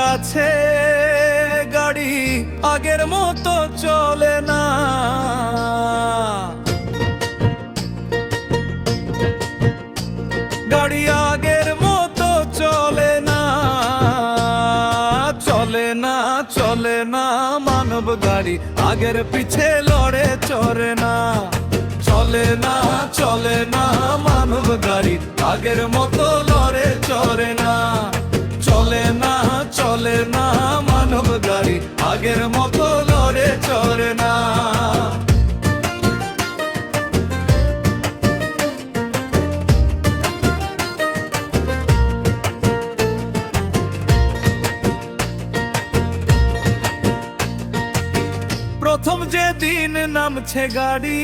আছে, গাড়ি আগের মতো চলে না। গাড়ি আগের মতো চলে না, চলে না, চলে না। মানব গাড়ি আগের পিছে লড়ে চড়ে না। চলে না, চলে না। মানব গাড়ি আগের মতো লড়ে চড়ে না। চলে না, চলে না। মানব গাড়ি আগের মতো লড়ে চড়ে না। প্রথম যেদিন নামছে গাড়ি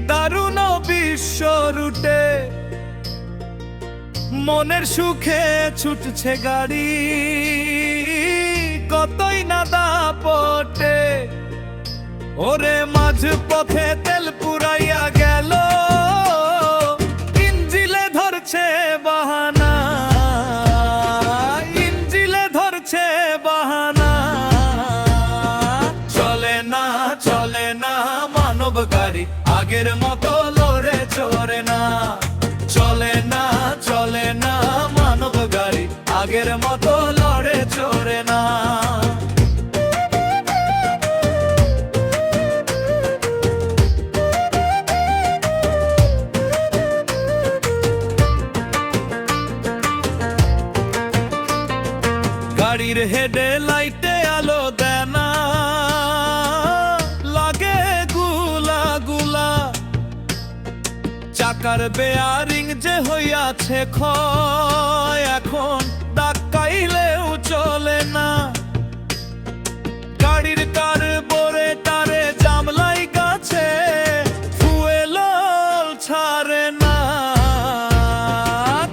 দারুণ বিশ্ব রুটে, মনের সুখে ছুটছে গাড়ি কতই না দাপটে। ওরে মাঝ পথে তেল পুরাইয়া গেল, ইঞ্জিলে ধরছে বাহানা, ইঞ্জিলে ধরছে বাহানা। চলে না, চলে না। মানব গাড়ি আগের মতো লড়ে চড়ে না। চলে না, চলে না। মানব গাড়ি আগের মতো লড়ে চড়ে না। গাড়ির হেডে লাইটে আলো দেয় না, লাগে গুলা গুলা। চাকার বেয়ারিং যে হইয়াছে ক্ষয়, এখন ডাকাইলেও চলে না। গাড়ির কার্বোরেটরে জাম লাইগাছে, ফুয়েল ছাড়ে না,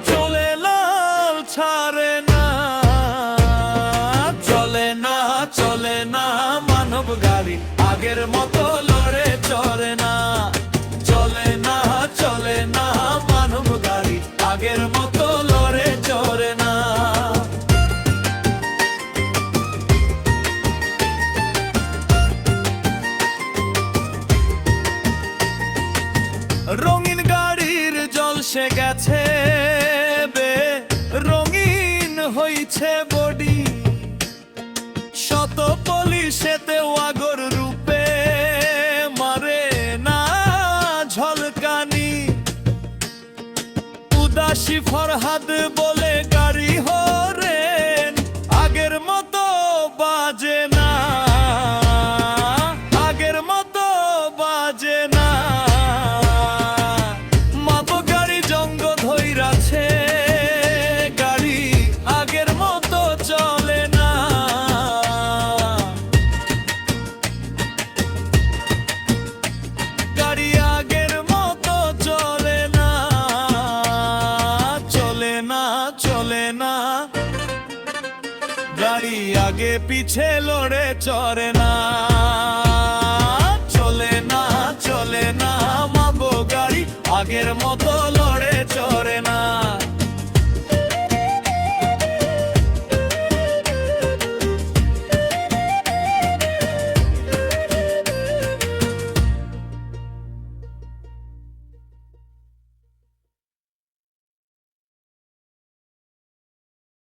চলে লাল ছাড়ে না। চলে না, চলে না। মানব গাড়ি আগের মতো লড়ে চড়ে না। চলে না, চলে না। মানব গাড়ি আগের মতো লড়ে চড়ে না। রঙিন গাড়ির জলসে গেছে বে, রঙিন হইছে বডি। শত পলিশেতেও আগর রূপে মারে না ঝলকানি। উদাসী ফরহাদ বলে গাড়ি হরেন আগের মতো বাজে না, আগের মতো বাজে না। মাপ গাড়ি জঙ্গ ধইরাছে, গাড়ি আগের মতো চলে না। গাড়ি আগের মতো চলে না, চলে না, চলে না। গাড়ি আগে পিছে লড়ে চড়ে না। চলে না, চলে না। মাগো গাড়ি আগের মতো লড়ে চড়ে না।